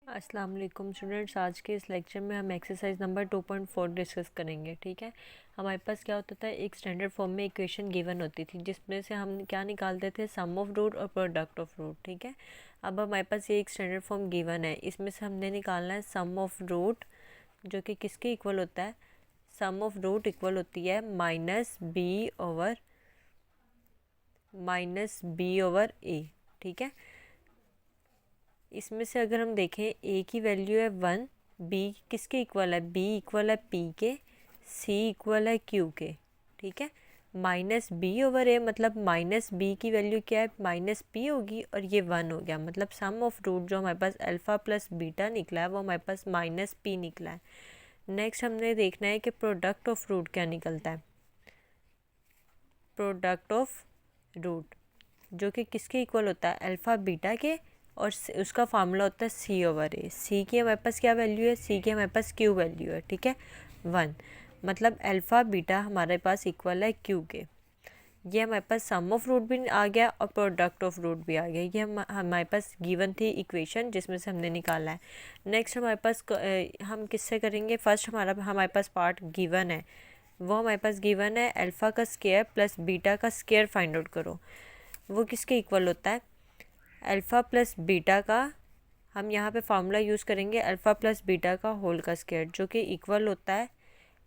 अस्सलाम वालेकुम स्टूडेंट्स। आज के इस लेक्चर में हम एक्सरसाइज नंबर 2.4 डिस्कस करेंगे। ठीक है, हमारे पास क्या होता था, एक स्टैंडर्ड फॉर्म में इक्वेशन गिवन होती थी जिसमें से हम क्या निकालते थे, सम ऑफ रूट और प्रोडक्ट ऑफ रूट। ठीक है, अब हमारे पास ये एक स्टैंडर्ड फॉर्म गिवन है, इसमें से हमने निकालना है सम ऑफ रूट, जो कि किसके इक्वल होता है, सम ऑफ रूट इक्वल होती है माइनस बी ओवर ए। ठीक है, इसमें से अगर हम देखें ए की वैल्यू है 1, बी किसके इक्वल है, बी इक्वल है पी के, सी इक्वल है क्यू के। ठीक है, माइनस बी ओवर ए मतलब माइनस बी की वैल्यू क्या है, माइनस पी होगी, और ये 1 हो गया, मतलब सम ऑफ रूट जो हमारे पास अल्फ़ा प्लस बीटा निकला है वो हमारे पास माइनस पी निकला है। नेक्स्ट हमने देखना है कि प्रोडक्ट ऑफ रूट क्या निकलता है, प्रोडक्ट ऑफ रूट जो कि किसके इक्वल होता है, अल्फ़ा बीटा के, और उसका फार्मूला होता है सी ओवर ए। सी की हमारे पास क्या वैल्यू है, सी की हमारे पास क्यू वैल्यू है। ठीक है, 1 मतलब अल्फ़ा बीटा हमारे पास इक्वल है क्यू के। ये हमारे पास सम ऑफ रूट भी आ गया और प्रोडक्ट ऑफ रूट भी आ गया। ये हमारे पास गिवन थी इक्वेशन जिसमें से हमने निकाला है। नेक्स्ट हमारे पास हम किससे करेंगे, फर्स्ट हमारे पास पार्ट गिवन है, वो हमारे पास गिवन है अल्फ़ा का स्केयर प्लस बीटा का स्केयर फाइंड आउट करो। वो किसके इक्वल होता है, अल्फ़ा प्लस बीटा का, हम यहाँ पे फार्मूला यूज़ करेंगे अल्फ़ा प्लस बीटा का होल का स्केयर, जो कि इक्वल होता है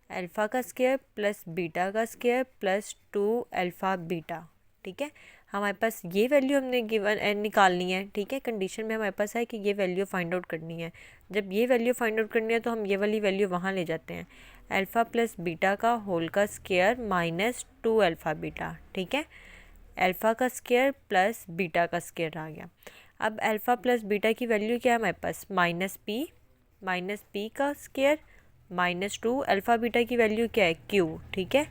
अल्फ़ा का स्केयर प्लस बीटा का स्केयर प्लस 2 अल्फ़ा बीटा। ठीक है, हमारे पास ये वैल्यू हमने गिवन निकालनी है। ठीक है, कंडीशन में हमारे पास है कि ये वैल्यू फाइंड आउट करनी है। जब ये वैल्यू फाइंड आउट करनी है तो हम ये वाली वैल्यू वहाँ ले जाते हैं, अल्फ़ा प्लस बीटा का होल का स्केयर माइनस 2 अल्फ़ा बीटा। ठीक है, अल्फ़ा का स्केयर प्लस बीटा का स्केयर आ गया। अब अल्फ़ा प्लस बीटा की वैल्यू क्या है हमारे पास, माइनस पी का स्केयर माइनस 2 अल्फ़ा बीटा की वैल्यू क्या है, क्यू। ठीक है,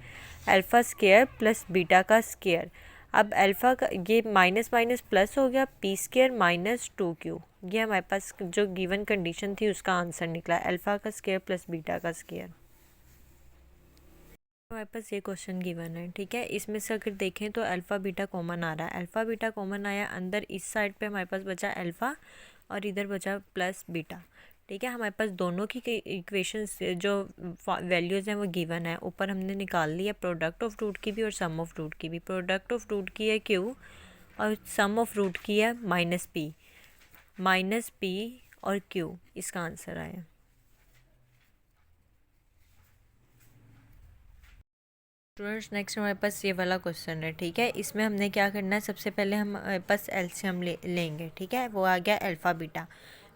अल्फ़ा स्केयर प्लस बीटा का स्केयर, अब अल्फ़ा का ये माइनस माइनस प्लस हो गया, पी स्केयर माइनस 2 क्यू। ये हमारे पास जो गिवन कंडीशन थी उसका आंसर निकला, अल्फ़ा का स्केयर प्लस बीटा का स्केयर। हमारे पास ये क्वेश्चन गिवन है। ठीक है, इसमें से अगर देखें तो अल्फ़ा बीटा कॉमन आ रहा है, अल्फ़ा बीटा कॉमन आया, अंदर इस साइड पे हमारे पास बचा अल्फ़ा और इधर बचा प्लस बीटा। ठीक है, हमारे पास दोनों की इक्वेशंस जो वैल्यूज़ हैं वो गिवन है, ऊपर हमने निकाल लिया प्रोडक्ट ऑफ रूट की भी और सम ऑफ रूट की भी। प्रोडक्ट ऑफ रूट की है क्यू और सम ऑफ रूट की है माइनस पी और क्यू, इसका आंसर आया। स्टूडेंट्स नेक्स्ट हमारे पास ये वाला क्वेश्चन है। ठीक है, इसमें हमने क्या करना है, सबसे पहले हमारे पास एलसीएम लेंगे। ठीक है, वो आ गया अल्फ़ा बीटा,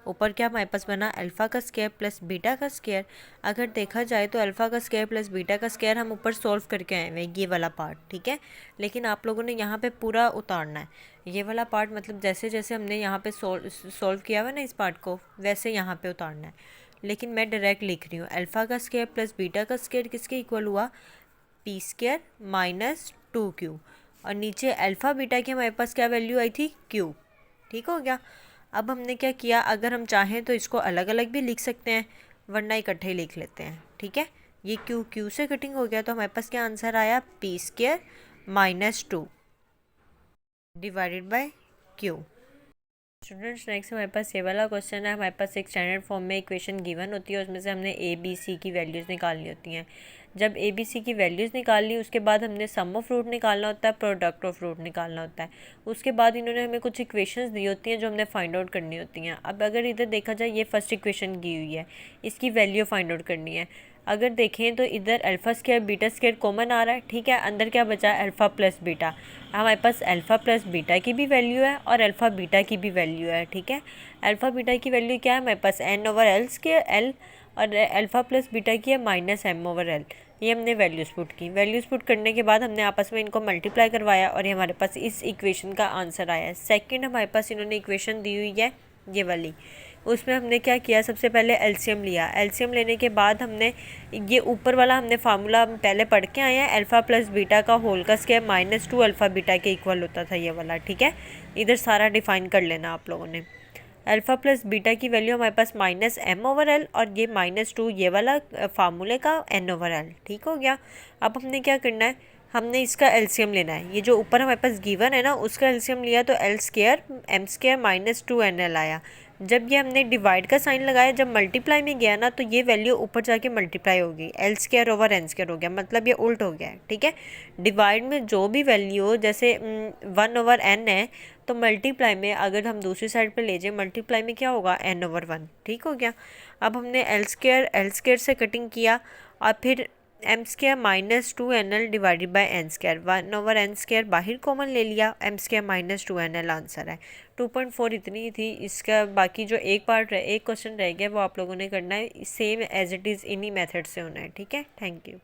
ऊपर क्या हमारे पास बना अल्फ़ा का स्केयर प्लस बीटा का स्केयर। अगर देखा जाए तो अल्फ़ा का स्केयर प्लस बीटा का स्केयर हम ऊपर सॉल्व करके आए हुए ये वाला पार्ट। ठीक है, लेकिन आप लोगों ने यहाँ पे पूरा उतारना है ये वाला पार्ट, मतलब जैसे जैसे हमने यहाँ पे सॉल्व किया हुआ ना इस पार्ट को, वैसे यहाँ पे उतारना है। लेकिन मैं डायरेक्ट लिख रही हूँ, अल्फ़ा का स्केयर प्लस बीटा का स्केयर किसके इक्वल हुआ, पी स्केयर माइनस 2 क्यू, और नीचे अल्फ़ा बीटा की हमारे पास क्या वैल्यू आई थी, क्यू। ठीक हो गया। अब हमने क्या किया, अगर हम चाहें तो इसको अलग अलग भी लिख सकते हैं, वरना इकट्ठे ही लिख लेते हैं। ठीक है, ये क्यू से कटिंग हो गया, तो हमारे पास क्या आंसर आया, P square minus 2 divided by Q. Students next हमारे पास ये वाला क्वेश्चन है, हमारे पास एक स्टैंडर्ड फॉर्म में इक्वेशन गिवन होती है, उसमें से हमने ए बी सी की वैल्यूज़ निकालनी होती हैं। जब ए बी सी की वैल्यूज़ निकाल ली उसके बाद हमने सम ऑफ रूट निकालना होता है, प्रोडक्ट ऑफ रूट निकालना होता है। उसके बाद इन्होंने हमें कुछ इक्वेशंस दी होती हैं जो हमने फाइंड आउट करनी होती हैं। अब अगर इधर देखा जाए, ये फर्स्ट इक्वेशन दी हुई है, इसकी वैल्यू फाइंड आउट करनी है। अगर देखें तो इधर alpha square beta square common आ रहा है। ठीक है, अंदर क्या बचा है, अल्फ़ा प्लस बीटा। हमारे पास अल्फ़ा प्लस बीटा की भी वैल्यू है और अल्फ़ा बीटा की भी वैल्यू है। ठीक है, अल्फ़ा बीटा की वैल्यू क्या है, हमारे पास N over L square L, और अल्फ़ा प्लस बीटा की है माइनस एम ओवर एल। ये हमने वैल्यूज़ पुट की, वैल्यूज़ पुट करने के बाद हमने आपस में इनको मल्टीप्लाई करवाया और ये हमारे पास इस इक्वेशन का आंसर आया है। सेकंड हमारे पास इन्होंने इक्वेशन दी हुई है ये वाली, उसमें हमने क्या किया, सबसे पहले एलसीएम लिया। एलसीएम लेने के बाद हमने ये ऊपर वाला हमने फार्मूला हम पहले पढ़ के आए हैं, अल्फ़ा प्लस बीटा का होल का स्केयर माइनस 2 अल्फ़ा बीटा के इक्वल होता था ये वाला। ठीक है, इधर सारा डिफाइन कर लेना आप लोगों ने। अल्फ़ा प्लस बीटा की वैल्यू हमारे पास माइनस एम ओवर एल और ये माइनस 2 ये वाला फार्मूले का एन ओवर एल। ठीक हो गया। अब हमने क्या करना है, हमने इसका एलसीएम लेना है। ये जो ऊपर हमारे पास गिवन है ना, उसका एलसीएम लिया तो L square M square minus 2 N L आया। जब ये हमने डिवाइड का साइन लगाया, जब मल्टीप्लाई में गया ना, तो ये वैल्यू ऊपर जाके मल्टीप्लाई होगी, L square over N square हो गया, मतलब ये उल्ट हो गया है, ठीक है। डिवाइड में जो भी वैल्यू हो, जैसे 1 ओवर एन है, तो मल्टीप्लाई में अगर हम दूसरी साइड पे ले जाए, मल्टीप्लाई में क्या होगा, एन ओवर 1, ठीक हो गया। अब हमने एल स्क्वायर से कटिंग किया, और फिर M square minus 2nl divided by N square, 1 over N square बाहर कॉमन ले लिया, M square minus 2nl answer है। 2.4 इतनी ही थी। इसका बाकी जो एक क्वेश्चन रह गया वो आप लोगों ने करना है, सेम एज इट इज़ इन्हीं मेथड से होना है, ठीक है। Thank you.